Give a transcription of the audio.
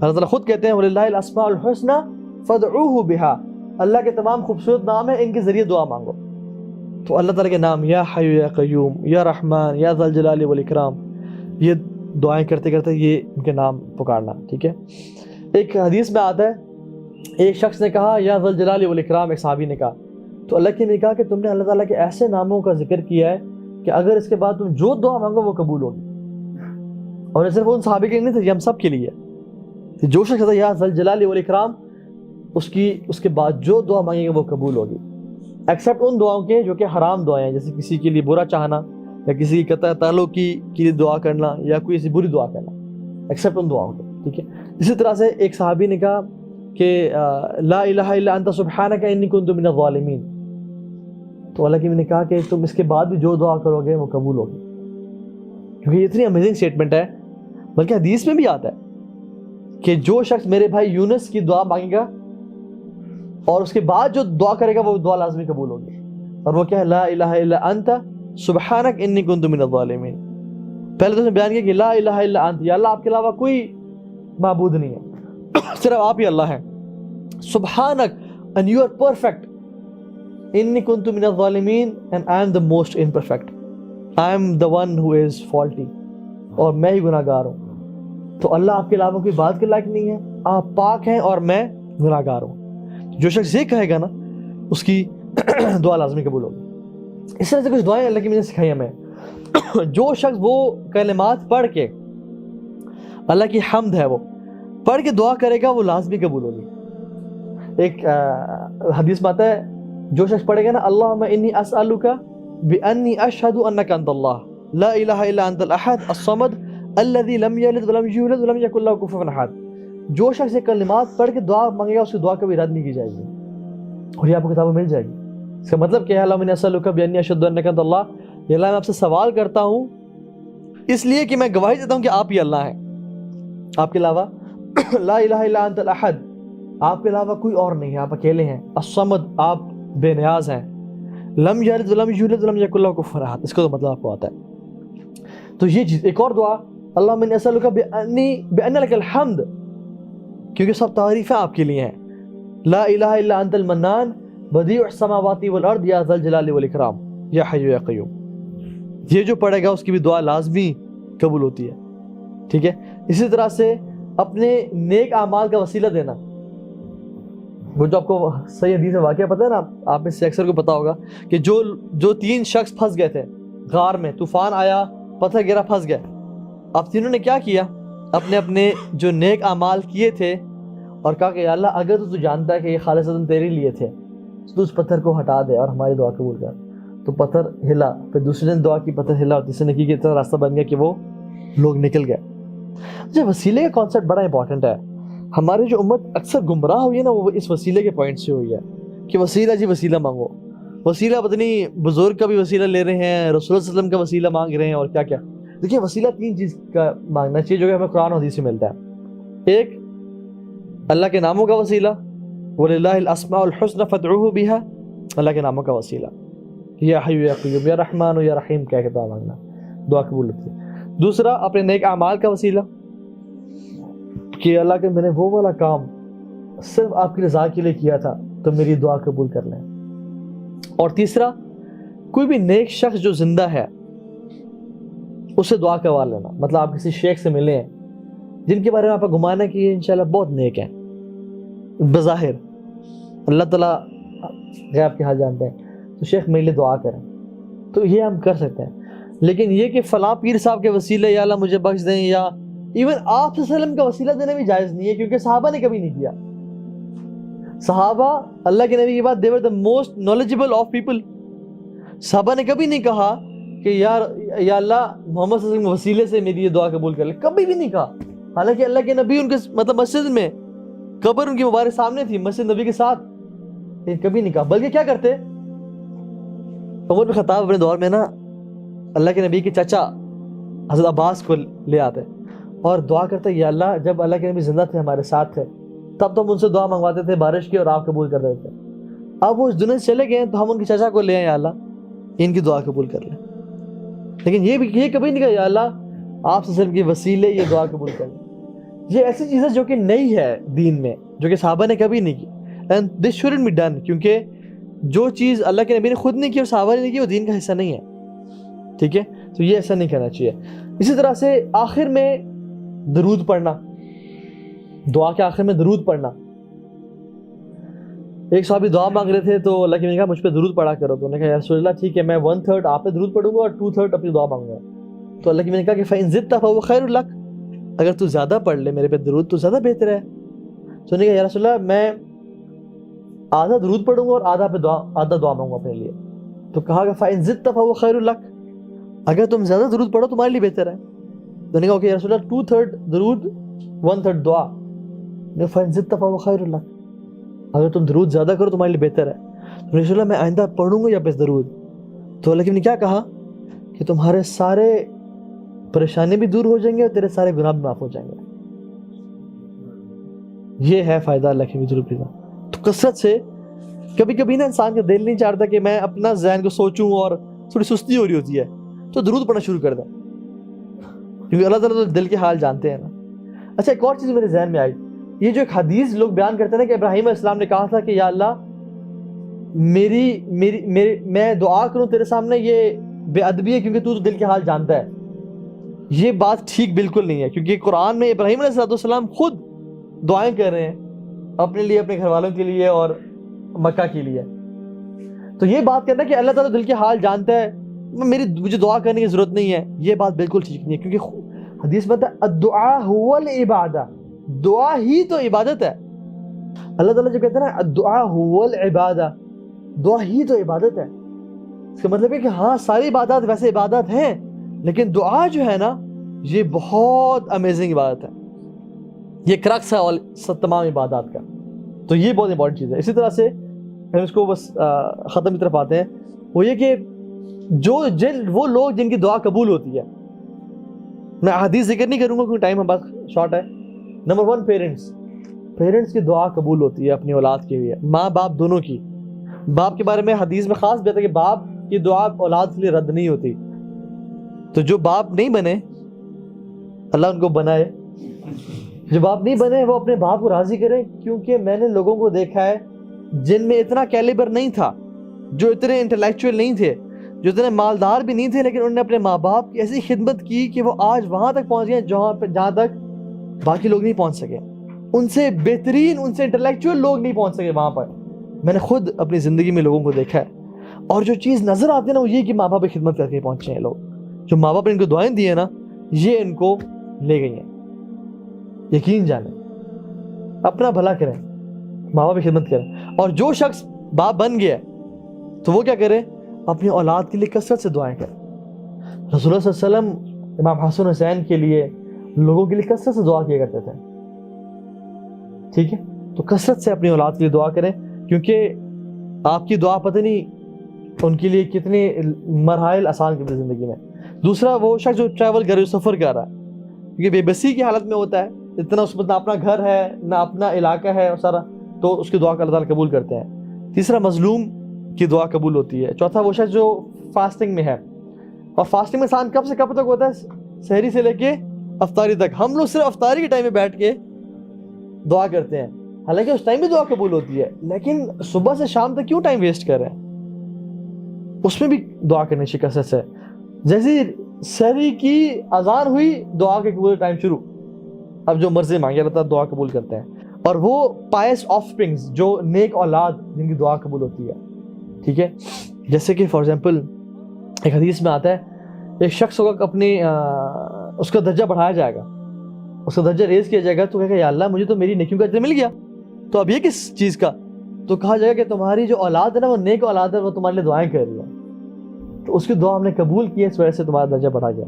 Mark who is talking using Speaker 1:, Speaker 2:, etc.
Speaker 1: اللہ تعالیٰ خود کہتے ہیں وَلِلَّهِ الْأَسْمَاءُ الْحُسْنَى فَادْعُوهُ بِهَا، اللہ کے تمام خوبصورت نام ہیں، ان کے ذریعے دعا مانگو۔ تو اللہ تعالیٰ کے نام یا حی یا قیوم یا رحمان یا ذی الجلال والاکرام، یہ دعائیں کرتے کرتے یہ ان کے نام پکارنا، ٹھیک ہے۔ ایک حدیث میں آتا ہے ایک شخص نے کہا یا ذی الجلال والاکرام، ایک صحابی نے کہا، تو اللہ کی نے کہا کہ تم نے اللہ تعالیٰ کے ایسے ناموں کا ذکر کیا ہے کہ اگر اس کے بعد تم جو دعا مانگو وہ قبول ہوگی۔ اور صرف ان صحابی کے لیے نہیں تھا، یہ ہم سب کے لیے ہے، جو شخص کہتا ہے یا ذی الجلال والاکرام، اس کے بعد جو دعا مانگے گا وہ قبول ہوگی، ایکسیپٹ ان دعاؤں کے جو کہ حرام دعائیں ہیں، جیسے کسی کے لیے برا چاہنا یا کسی کی قطع تعلق کے لیے دعا کرنا یا کوئی ایسی بری دعا کرنا، ایکسیپٹ ان دعاؤں کے، ٹھیک ہے۔ اسی طرح سے ایک صحابی نے کہا کہ لا الہ الا انت سبحانک انی کنت من الظالمین، تو اللہ کی نے کہا کہ تم اس کے بعد بھی جو دعا کرو گے وہ قبول ہوگی، کیونکہ یہ اتنی امیزنگ سٹیٹمنٹ ہے، بلکہ حدیث میں بھی آتا ہے کہ جو شخص میرے بھائی یونس کی دعا مانگے گا اور اس کے بعد جو دعا کرے گا وہ دعا لازمی قبول ہوگی، اور وہ کیا ہے، لا الہ الا انت سبحانک انی کنت من الظالمین۔ پہلے تو اس نے بیان کیا کہ لا الہ الا انت، یا اللہ آپ کے علاوہ کوئی معبود نہیں ہے، صرف آپ ہی اللہ ہیں، سبحانک and you are perfect، انی کنت من الظالمین and I am the most imperfect، I am the one who is faulty، اور میں ہی گناہ گار ہوں۔ تو اللہ آپ کے علاوہ کوئی بات کے لائق نہیں ہے، آپ پاک ہیں اور میں گناہ گار ہوں۔ جو شخص یہ کہے گا نا اس کی دعا لازمی قبول ہوگی۔ اس طرح سے کچھ دعائیں اللہ کی نے سکھائی ہمیں، جو شخص وہ کلمات پڑھ کے، اللہ کی حمد ہے وہ پڑھ کے دعا کرے گا وہ لازمی قبول ہوگی۔ ایک حدیث میں آتا ہے جو شخص پڑھے گا نا اللہم انی اسألک بانی اشہد انک انت اللہ لا الہ الا انت الاحد الصمد الذی لم یلد ولم یولد ولم یکن لہ کفوا احد، جو شخص یہ کلمات پڑھ کے دعا مانگے گا اس کی دعا کبھی رد نہیں کی جائے گی، اور یہ آپ کو کتابوں میں مل جائے گی۔ اس کا مطلب کیا ہے، اللہم انی اسألک بانی اشہد انک انت اللہ، یا اللہ میں آپ سے سوال کرتا ہوں اس لیے کہ میں گواہی دیتا ہوں کہ آپ ہی اللہ ہیں، آپ کے علاوہ لا الہ الا انت الاحد، آپ کے علاوہ کوئی اور نہیں ہے، آپ اکیلے ہیں، الصمد آپ بے نیاز ہیں، لم یلد ولم یولد ولم یکن لہ کفوا احد، اس کا تو مطلب آپ کو آتا ہے۔ تو یہ چیز ایک اور دعا اللہم انی اسألک بان لک الحمد، کیونکہ سب تعریفیں آپ کے لیے ہیں، لا الہ الا انت المنان بدیع السماوات والارض یا ذی الجلال والاکرام یا حی یا قیوم، یہ جو پڑھے گا اس کی بھی دعا لازمی قبول ہوتی ہے، ٹھیک ہے۔ اسی طرح سے اپنے نیک اعمال کا وسیلہ دینا، وہ جو آپ کو صحیح حدیث واقعہ پتہ ہے نا، آپ میں سے اکثر کو پتا ہوگا کہ جو 3 شخص پھنس گئے تھے غار میں، طوفان آیا، پتھر گرا، پھنس گئے، اب تینوں نے کیا کیا، اپنے جو نیک اعمال کیے تھے اور کہا کہ یا اللہ اگر تو جانتا ہے کہ یہ خالصتاً تیرے لیے تھے تو اس پتھر کو ہٹا دے اور ہماری دعا قبول کر۔ تو پتھر ہلا، پھر دوسرے نے دعا کی، پتھر ہلا، اور تیسرے نے کی کہ اتنا راستہ بن گیا کہ وہ لوگ نکل گئے۔ اچھا، وسیلے کا کانسیپٹ بڑا امپورٹنٹ ہے، ہماری جو امت اکثر گمراہ ہوئی ہے نا وہ اس وسیلے کے پوائنٹ سے ہوئی ہے کہ وسیلہ جی وسیلہ مانگو، وسیلہ پتہ نہیں بزرگ کا بھی وسیلہ لے رہے ہیں، رسول اللہ صلی اللہ علیہ وسلم کا وسیلہ مانگ رہے ہیں، اور کیا کیا۔ دیکھیے وسیلہ 3 چیز کا مانگنا چاہیے جو کہ ہمیں قرآن و حدیث سے ملتا ہے۔ ایک اللہ کے ناموں کا وسیلہ، وَلِلَّهِ الْأَسْمَاءُ الْحُسْنَى فَادْعُوهُ بِهَا، اللہ کے ناموں کا وسیلہ، یا حی یا قیوم یا رحمان یا رحیم کہہ کے دعا مانگنا، دعا قبول ہوتی ہے۔ دوسرا اپنے نیک اعمال کا وسیلہ، کہ اللہ کہ میں نے وہ والا کام صرف آپ کی رضا کے لیے کیا تھا تو میری دعا قبول کر لیں۔ اور تیسرا کوئی بھی نیک شخص جو زندہ ہے اسے دعا کروا لینا، مطلب آپ کسی شیخ سے ملے ہیں جن کے بارے میں آپ کا گمان ہے کہ یہ انشاءاللہ بہت نیک ہیں، بظاہر اللہ تعالیٰ غیب کے حال جانتے ہیں، تو شیخ میرے لیے دعا کریں، تو یہ ہم کر سکتے ہیں۔ لیکن یہ کہ فلاں پیر صاحب کے وسیلے یا اللہ مجھے بخش دیں، یا ایون آپ صلی اللہ علیہ وسلم کا وسیلہ دینا بھی جائز نہیں ہے، کیونکہ صحابہ نے کبھی نہیں کیا۔ صحابہ اللہ کے نبی کی بات، they were the most knowledgeable of people، صحابہ نے کبھی نہیں کہا کہ یا اللہ محمد صلی اللہ علیہ وسلم کے وسیلے سے میری یہ دعا قبول کر لے، کبھی بھی نہیں کہا۔ حالانکہ اللہ کے نبی ان کے مطلب مسجد میں، قبر ان کی مبارک سامنے تھی مسجد نبی کے ساتھ، لیکن کبھی نہیں کہا۔ بلکہ کیا کرتے، عمر بن خطاب اپنے دور میں نا اللہ کے نبی کے چچا حضرت عباس کو لے آتے اور دعا کرتے، یا اللہ جب اللہ کے نبی زندہ تھے ہمارے ساتھ تھے تب تو ہم ان سے دعا منگواتے تھے بارش کی اور آپ قبول کر دیتے تھے، اب وہ اس دنیا سے چلے گئے تو ہم ان کے چچا کو لے آئے، یا اللہ ان کی دعا قبول کر لیں۔ لیکن یہ کبھی نہیں کہا یا اللہ آپ صلی اللہ علیہ وسلم کے وسیلے یہ دعا قبول کر لیں۔ یہ ایسی چیز ہے جو کہ نئی ہے دین میں, جو کہ صحابہ نے کبھی نہیں کی. And this should be done, کیونکہ جو چیز اللہ کے نبی نے خود نہیں کی اور صحابہ نے نہیں کی وہ دین کا حصہ نہیں ہے. ٹھیک ہے, تو یہ ایسا نہیں کرنا چاہیے. اسی طرح سے آخر میں درود پڑھنا, دعا کے آخر میں درود پڑھنا. ایک صحابی دعا مانگ رہے تھے تو اللہ کے نبی نے کہا مجھ پہ درود پڑھا کرو, تو انہوں نے کہا یا رسول اللہ ٹھیک ہے, میں 1/3 آپ پہ درود پڑھوں گا اور 2/3 اپنی دعا مانگوں گا. تو اللہ کے نبی نے کہا کہ فَإِن زِدْتَ فَهُوَ خَيْرٌ لَكَ, اگر تو زیادہ پڑھ لے میرے پہ درود تو زیادہ بہتر ہے. تو انہوں نے کہا یا رسول اللہ میں آدھا درود پڑھوں گا اور آدھا دعا مانگوں گا اپنے لیے. تو کہا کہ فَإِن زِدْتَ فَهُوَ خَيْرٌ لَكَ, اگر تم زیادہ درود پڑھو تمہارے لیے بہتر ہے. تو نے کہا کہ یا رسول اللہ 2/3 درود 1/3 دعا. فَإِن زِدْتَ فَهُوَ خَيْرٌ لَكَ, اگر تم درود زیادہ کرو تمہارے لیے بہتر ہے. تو رسول اللہ میں آئندہ پڑھوں گا یا بس درود. تو لیکن نے کیا کہا کہ تمہارے سارے پریشانی بھی دور ہو جائیں گے اور تیرے سارے گناہ بھی معاف ہو جائیں گے. یہ ہے فائدہ اللہ کے درود پڑھنا. تو کثرت سے کبھی کبھی نا انسان کا دل نہیں چاہتا کہ میں اپنا ذہن کو سوچوں اور تھوڑی سستی ہو رہی ہوتی ہے تو درود پڑھنا شروع کر دیں, کیونکہ اللہ تعالیٰ تو دل کے حال جانتے ہیں نا. اچھا ایک اور چیز میرے ذہن میں آئی, یہ جو ایک حدیث لوگ بیان کرتے ہیں نا کہ ابراہیم علیہ السلام نے کہا تھا کہ یا اللہ میں دعا کروں تیرے سامنے, یہ بے ادبی ہے کیونکہ تو دل کے حال جانتا ہے. یہ بات ٹھیک بالکل نہیں ہے, کیونکہ قرآن میں ابراہیم علیہ السلام خود دعائیں کر رہے ہیں اپنے لیے, اپنے گھر والوں کے لیے اور مکہ کے لیے. تو یہ بات کرنا کہ اللہ تعالیٰ دل کے حال جانتا ہے, مجھے دعا کرنے کی ضرورت نہیں ہے, یہ بات بالکل ٹھیک نہیں ہے. کیونکہ حدیث میں ہے الدعاء هو العبادہ, دعا ہی تو عبادت ہے. اللہ تعالیٰ جو کہتے ہیں نا الدعاء هو العبادہ, دعا ہی تو عبادت ہے. اس کا مطلب ہے کہ ہاں ساری عبادات ویسے عبادت ہیں, لیکن دعا جو ہے نا یہ بہت امیزنگ عبادت ہے, یہ کرکس ہے تمام عبادات کا. تو یہ بہت امپورٹنٹ چیز ہے. اسی طرح سے ہم اس کو بس ختم کی طرف آتے ہیں, وہ یہ کہ وہ لوگ جن کی دعا قبول ہوتی ہے, میں حدیث ذکر نہیں کروں گا کیونکہ ٹائم ہمارا شارٹ ہے. نمبر 1 پیرنٹس کی دعا قبول ہوتی ہے اپنی اولاد کے لیے, ماں باپ دونوں کی. باپ کے بارے میں حدیث میں خاص بات ہے کہ باپ کی دعا اولاد کے لیے رد نہیں ہوتی. تو جو باپ نہیں بنے اللہ ان کو بنائے, جو باپ نہیں بنے وہ اپنے باپ کو راضی کرے, کیونکہ میں نے لوگوں کو دیکھا ہے جن میں اتنا کیلیبر نہیں تھا, جو اتنے انٹلیکچوئل نہیں تھے, جو اتنے مالدار بھی نہیں تھے, لیکن انہوں نے اپنے ماں باپ کی ایسی خدمت کی کہ وہ آج وہاں تک پہنچ گئے جہاں تک باقی لوگ نہیں پہنچ سکے. ان سے بہترین, ان سے انٹلیکچوئل لوگ نہیں پہنچ سکے وہاں پر. میں نے خود اپنی زندگی میں لوگوں کو دیکھا ہے, اور جو چیز نظر آتی ہے نا وہ یہ کہ ماں باپ کی خدمت کر کے پہنچے ہیں لوگ. جو ماں باپ نے ان کو دعائیں دی ہیں نا یہ ان کو لے گئی ہیں. یقین جانیں, اپنا بھلا کریں, ماں باپ کی خدمت کریں. اور جو شخص باپ بن گیا تو وہ کیا کرے, اپنی اولاد کے لیے کثرت سے دعائیں کریں. رسول اللہ صلی اللہ علیہ وسلم امام حسن حسین کے لیے, لوگوں کے لیے کثرت سے دعا کیا کرتے تھے. ٹھیک ہے, تو کثرت سے اپنی اولاد کے لیے دعا کریں, کیونکہ آپ کی دعا پتہ نہیں ان کے لیے کتنے مراحل آسان کرتے زندگی میں. دوسرا وہ شخص جو ٹریول کر رہا ہے, سفر کر رہا ہے, کیونکہ بے بسی کی حالت میں ہوتا ہے, اتنا اس میں نہ اپنا گھر ہے نہ اپنا علاقہ ہے اور سارا, تو اس کی دعا کا اللہ تعالیٰ قبول کرتے ہیں. تیسرا مظلوم کی دعا قبول ہوتی ہے. چوتھا وہ شخص جو فاسٹنگ میں ہے, اور فاسٹنگ میں انسان کب سے کب تک ہوتا ہے, سحری سے لے کے افطاری تک. ہم لوگ صرف افطاری کے ٹائم میں بیٹھ کے دعا کرتے ہیں, حالانکہ اس ٹائم بھی دعا قبول ہوتی ہے, لیکن صبح سے شام تک کیوں ٹائم ویسٹ کر رہے ہیں, اس میں بھی دعا کرنے کی کثرت سے. جیسے سحری کی اذان ہوئی دعا کے قبول ٹائم شروع, اب جو مرضی مانگے اللہ تعالیٰ دعا قبول کرتے ہیں. اور وہ پائس آف سپرنگز, جو نیک اولاد جن کی دعا قبول ہوتی ہے. ٹھیک ہے, جیسے کہ فار ایگزامپل ایک حدیث میں آتا ہے ایک شخص ہوگا اپنی اس کا درجہ بڑھایا جائے گا, اس کا درجہ ریز کیا جائے گا, تو کہے گا یا اللہ مجھے تو میری نیکیوں کا اجر مل گیا, تو اب یہ کس چیز کا, تو کہا جائے گا کہ تمہاری جو اولاد ہے نا وہ نیک اولاد ہے, وہ تمہارے لیے دعائیں کر رہی ہے, تو اس کی دعا ہم نے قبول کی ہے, اس وجہ سے تمہارا درجہ بڑھا گیا.